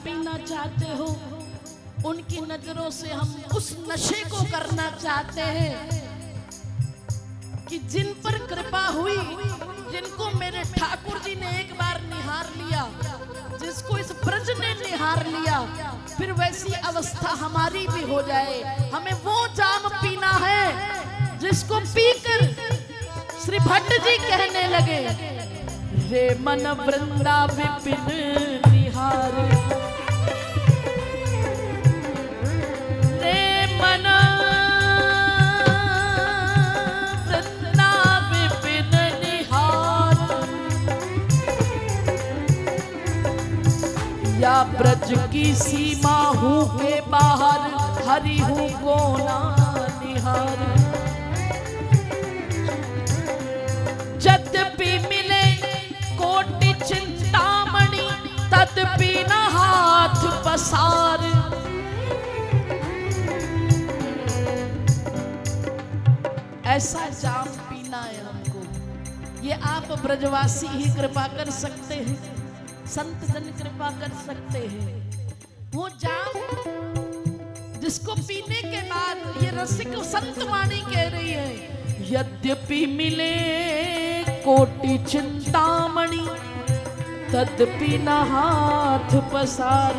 पीना चाहते हो, उनकी नजरों से हम उस नशे को करना चाहते हैं कि जिन पर कृपा हुई, जिनको मेरे ठाकुर जी ने एक बार निहार लिया, जिसको इस ब्रज ने निहार लिया, फिर वैसी अवस्था हमारी भी हो जाए। हमें वो जाम पीना है जिसको पीकर श्री भट्ट जी कहने लगे, रे मन वृंदा विपिन निहार, रे मन वृंदा विपिन निहार, या ब्रज की सीमा हूँ के बाहर, हरि हूँ को ना निहार। यद्यपि मिले कोटि चिंतामणि, तदपि न हाथ पसार। ऐसा जाम पीना है हमको। ये आप ब्रजवासी ही कृपा कर सकते हैं, संत जन कृपा कर सकते हैं। वो जाम जिसको पीने के बाद ये रसिक संत वाणी कह रही है, यद्यपि मिले कोटि चिंतामणि, तदपि न हाथ पसार।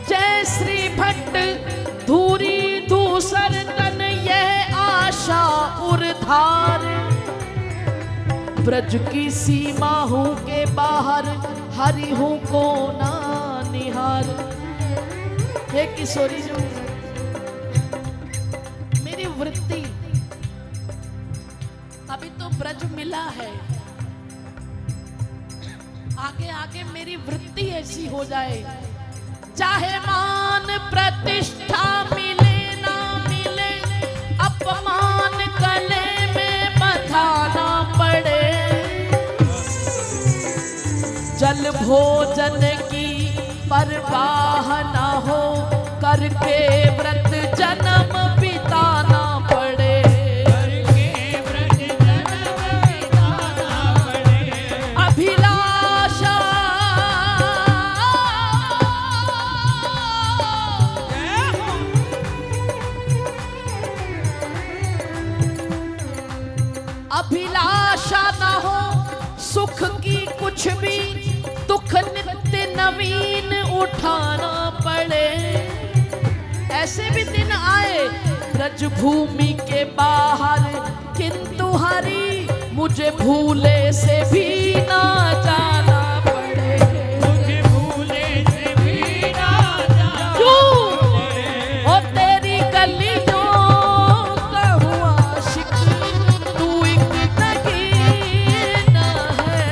जय श्री भट्ट धूरी धूसर तन, यह आशा उर्धार। ब्रज की सीमा हूँ के बाहर, हरि हूँ को ना निहार। हे किशोरी जो मेरी वृत्ति, अभी तो ब्रज मिला है, आगे आगे मेरी वृत्ति ऐसी हो जाए, चाहे मान प्रतिष्ठा मिले ना मिले, अपमान गले में बंधाना पड़े। जल भोजन की परवाह ना हो, करके व्रत जन्म बिताना पड़े। अभिलाषा अभिलाषा ना हो सुख की कुछ भी, दुख नित्य नवीन उठाना पड़े। ऐसे भी दिन आए ब्रज भूमि के बाहर, किंतु हरि मुझे भूले से भी ना जाना पड़े। मुझे भूले से भी ना जाना पड़े। ओ तेरी गलियों का हुआ आशिक, तू एक नगीना है।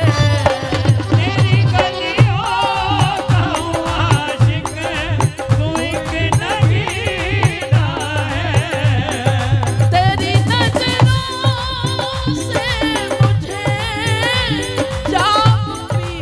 तेरी गलियों का हुआ आशिक, तू एक नगीना है। तेरी नजरों से मुझे जाम पीना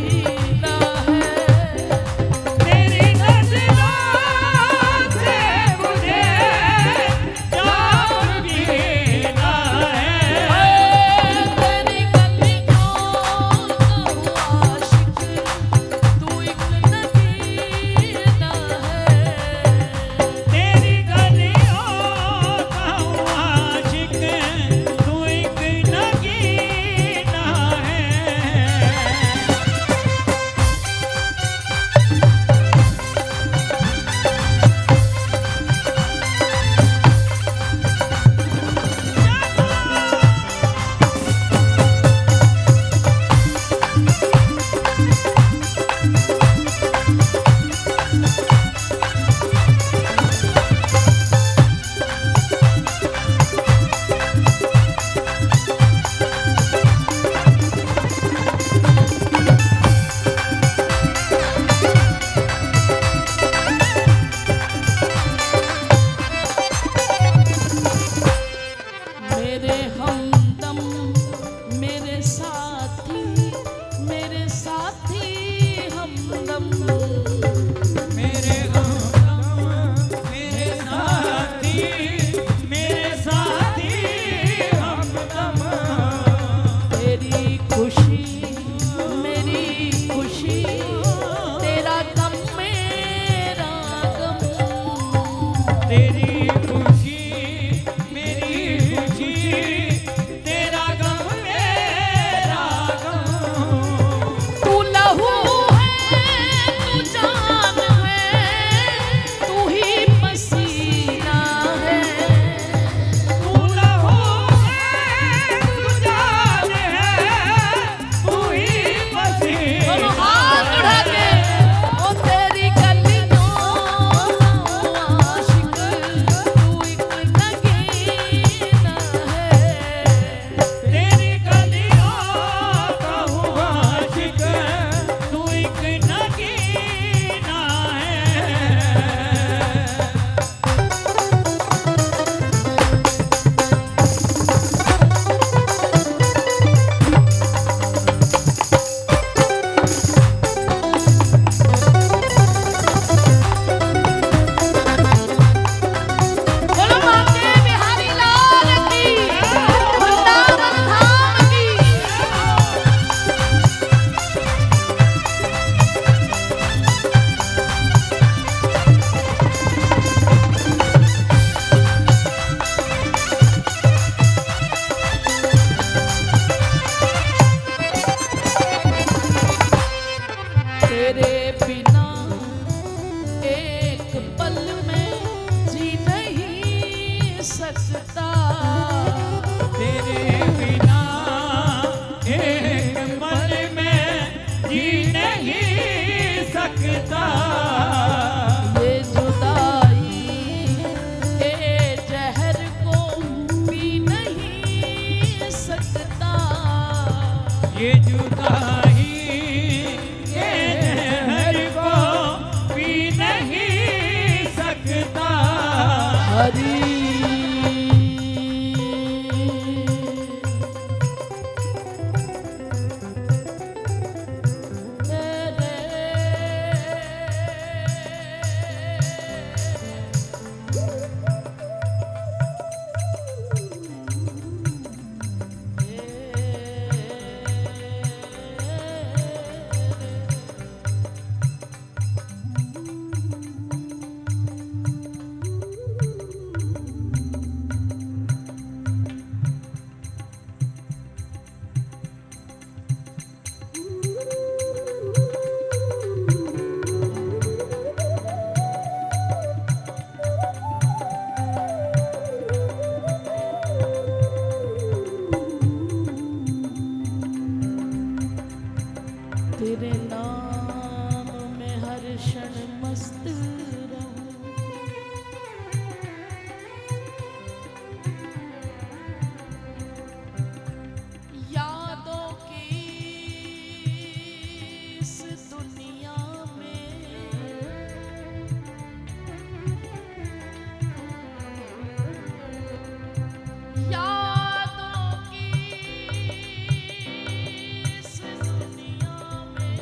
तेरी खुशी मेरी खुशी, तेरा गम मेरा गम। तू लहू है तू जान है, तू ही पसीना है। तू लहू है तू जान है, तू ही पसीना। दोनों हाथ उठा के, ओ तेरी गलियों आशिक, तू एक नगीना है। तेरी गलियों का हुआ आशिक, तू एक नगीना है। बोलो बांके बिहारी लाल की, वृंदावन धाम की। तेरे बिना एक पल में जी नहीं सकता। तेरे बिना एक पल में जी नहीं सकता। ये जुदाई के जहर को पी नहीं सकता। ये जुदाई के जहर को पी नहीं सकता। हरी तेरे नाम में हर क्षण मस्त रहूं। यादों की इस दुनिया में यादों की इस दुनिया में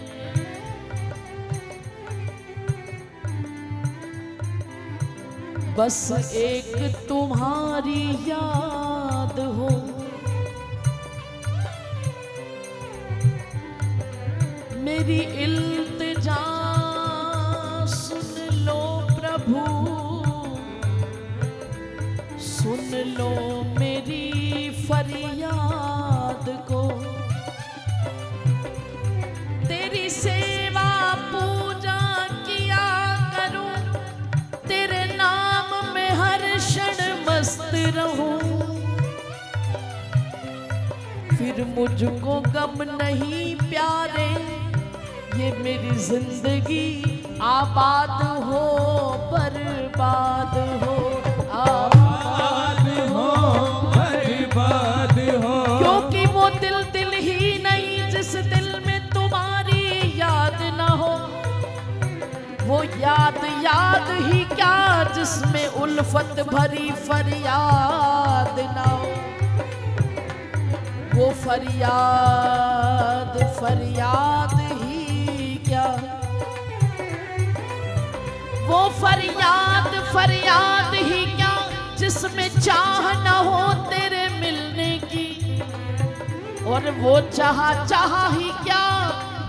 बस एक तुम्हारी याद हो। मेरी इल्तिजा सुन लो प्रभु, सुन लो मेरी फरियाद को। तेरी सेवा पूजा किया करूं, तेरे नाम में हर क्षण मस्त रहूं। फिर मुझको गम नहीं प्यारे, ये मेरी जिंदगी आबाद हो बर्बाद हो। आबाद हो बर्बाद हो। क्योंकि वो दिल दिल ही नहीं जिस दिल में तुम्हारी याद ना हो। वो याद याद ही क्या जिसमें उल्फत भरी फरियाद ना हो। वो फरियाद फरियाद ही क्या, वो फरियाद फरियाद ही क्या जिसमें चाह न हो तेरे मिलने की। और वो चाह ही क्या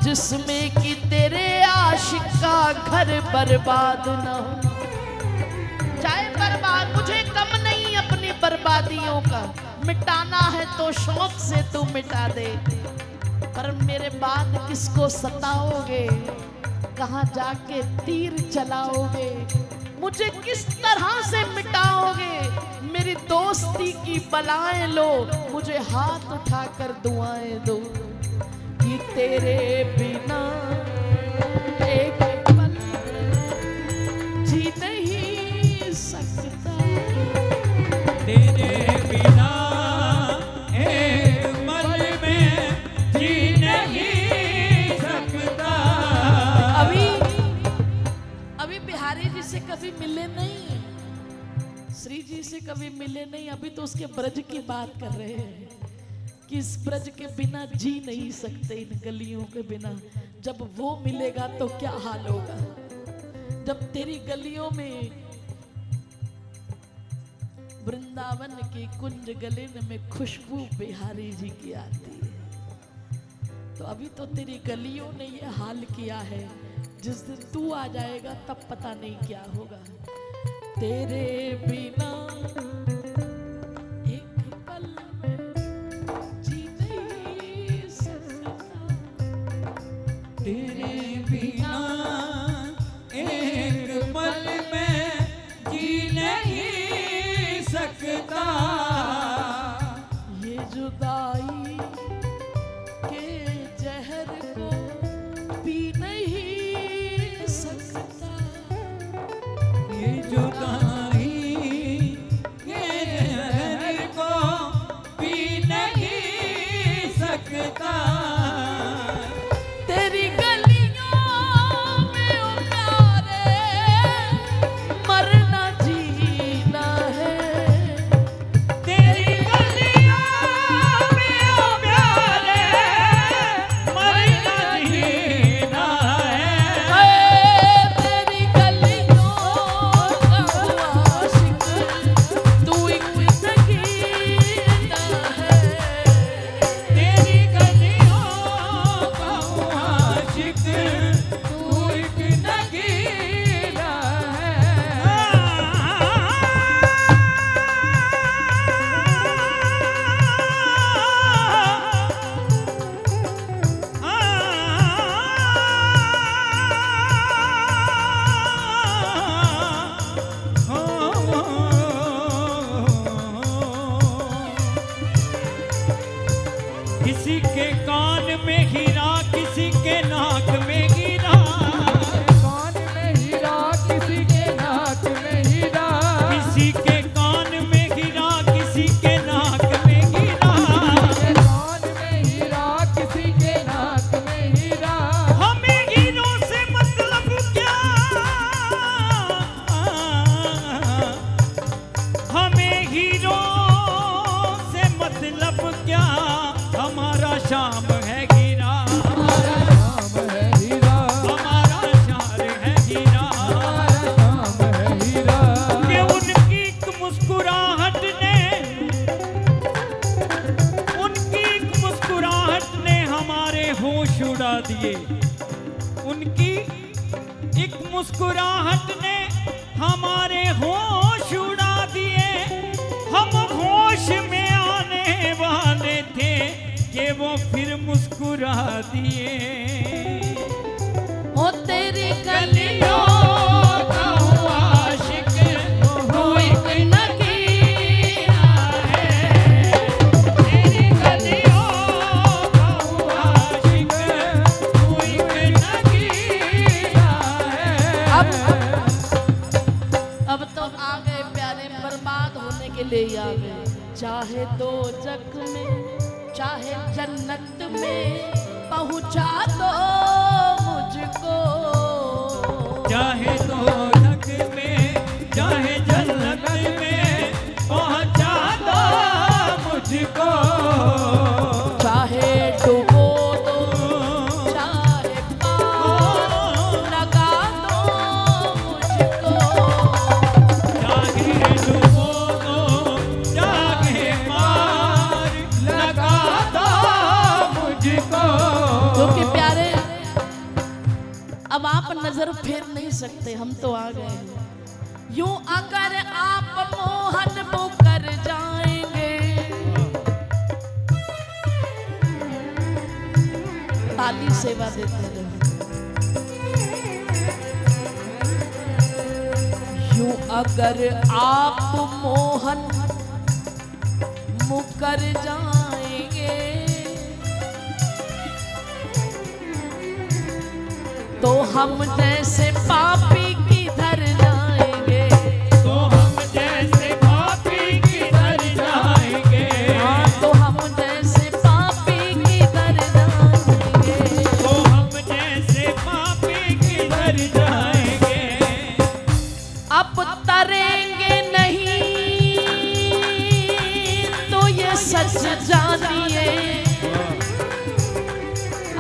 जिसमें कि तेरे आशिक का घर बर्बाद न हो। जाए बर्बाद, मुझे कम नहीं अपनी बर्बादियों का, मिटाना है तो शौक से तू मिटा दे, पर मेरे बाद किसको सताओगे, कहाँ जाके तीर चलाओगे, मुझे किस तरह से मिटाओगे, मेरी दोस्ती की बलाएं लो, मुझे हाथ उठाकर दुआएं दो, कि तेरे बिना एक पल जी नहीं सकता, तेरे बिना एक पल में जी नहीं सकता। अभी बिहारी जी से कभी मिले नहीं, श्री जी से कभी मिले नहीं, अभी तो उसके ब्रज की बात कर रहे हैं कि इस ब्रज के बिना जी नहीं सकते, इन गलियों के बिना, जब वो मिलेगा तो क्या हाल होगा, जब तेरी गलियों में वृंदावन की कुंज गलिन में खुशबू बिहारी जी की आती है, तो अभी तो तेरी गलियों ने ये हाल किया है, जिस दिन तू आ जाएगा तब पता नहीं क्या होगा। तेरे बिना एक पल में जी नहीं सकता, तेरे बिना एक पल में जी नहीं सकता। ये जुदाई के जहर को पी नहीं सकता, ये जुदाई के जहर को पी नहीं सकता। तेरी गलियों में उतारे मरना जीना है, तेरी गलियों में ओ प्यारे मरना जीना है। तेरी गलियों का आशिक तू एक नगीना है, तेरी गलियों का आशिक तू एक नगीना किसी के कान में हीरा, किसी के नाक में हीरा, कान में हीरा, किसी के नाक में हीरा, किसी के कान में हीरा, किसी के नाक में हीरा। कान में हीरा, किसी के नाक में हीरा। हमें हीरों से मतलब क्या, हमें हीरों से मतलब क्या, हमारा शाम है हीरा, हमारा नाम है हीरा, हमारा शान है हीरा। हमारा नाम है हीरा। कि उनकी एक मुस्कुराहट ने, उनकी एक मुस्कुराहट ने हमारे होश उड़ा दिए, उनकी एक मुस्कुराहट ने हमारे होश उड़ा दिए। हम होश में आने वाले थे कि वो फिर मुस्कुरा दिए। ओ तेरी गलियों का आशिक तू एक नगीना है, तेरी गलियों का आशिक तू एक नगीना है। अब तो आ गए प्यारे, बर्बाद होने के लिए आ गए, चाहे दो जग में चाहे जन्नत में पहुंचा दो मुझको, चाहे दोज़ख में चाहे जन्नत में पहुंचा दो मुझको, चाहे डुबो दो चाहे पार लगा दो मुझको, चाहे डुबो दो चाहे पार लगा दो मुझको। क्योंकि प्यारे अब आप नजर फेर नहीं सकते, हम तो आ गए हैं। यूं अगर आप मोहन मुकर जाएंगे, ताली सेवा देते रहे। यूं अगर आप मोहन मुकर जाएंगे, तो हम जैसे पापी किधर जाएंगे, तो हम जैसे पापी किधर जाएंगे, हाँ तो हम जैसे पापी किधर जाएंगे, तो हम जैसे पापी किधर जाएंगे। अब तरेंगे नहीं तो ये सच जानिए,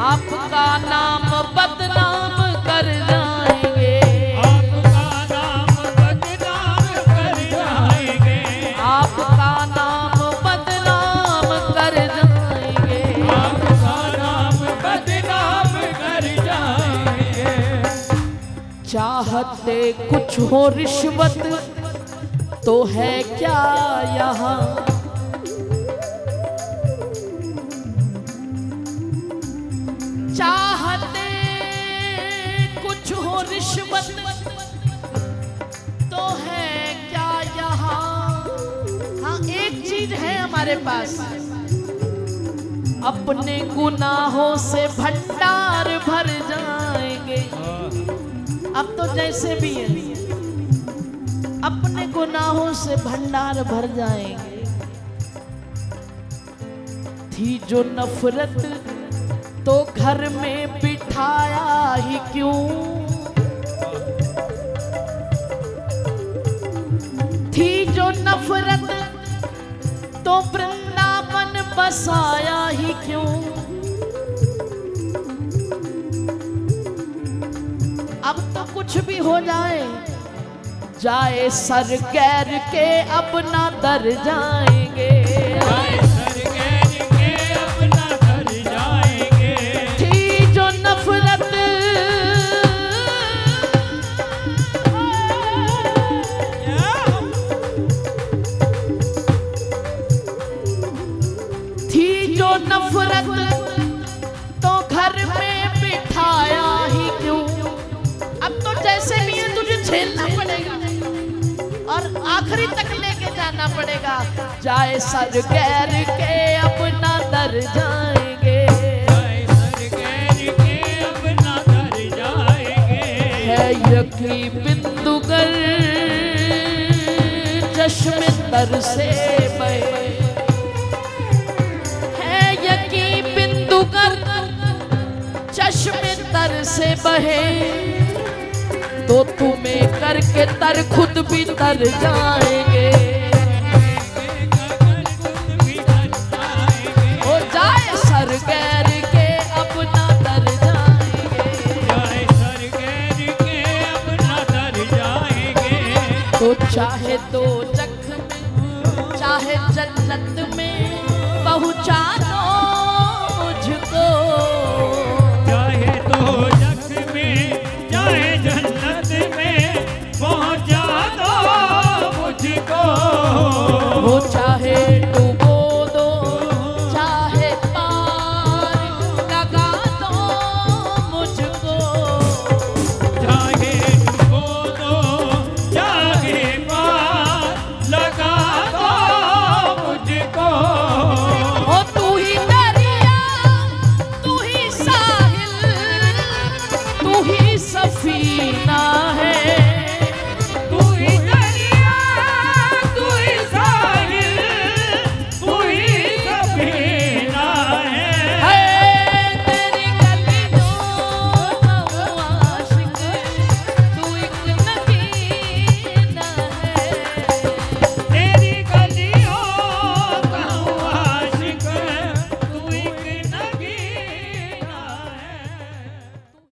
आपका नाम बदनाम कर जाएंगे, आपका नाम बदनाम कर जाएंगे, आपका नाम बदनाम कर जाएंगे, आपका नाम बदनाम कर जाएंगे। चाहते कुछ हो रिश्वत तो है क्या यहाँ, चाहते कुछ हो रिश्वत तो है क्या यहाँ। हाँ एक चीज है हमारे पास, अपने गुनाहों से भंडार भर जाएंगे। अब तो जैसे भी है अपने गुनाहों से भंडार भर जाएंगे। थी जो नफरत तो घर में बिठाया ही क्यों, थी जो नफरत तो वृंदावन बसाया ही क्यों। अब तो कुछ भी हो जाए, जाए सर गैर के अब ना दर जाएंगे, जाए सर गैर के अब ना दर जाएंगे। थी जो नफरत थी जो नफरत तो घर में बिठाया ही क्यों। अब तो जैसे भी है तुझे झेलना पड़ेगा और आखिरी तक लेके जाना पड़ेगा। जाए सर गैर के अपना दर जाएंगे, जाए सर गैर के अब ना दर जाएंगे। है यकी बिंदुगर चश्मे तर से बहे, है यकी बिंदुगर चश्मे तर से बहे, तो तुम्हें करके तर खुद भी तर जाएंगे। हो जाए सर गैर के अपना तर जाएंगे, जाए सर गैर के अब ना दर जाएंगे। तो चाहे दो जख्म में चाहे जन्नत में पहुंचा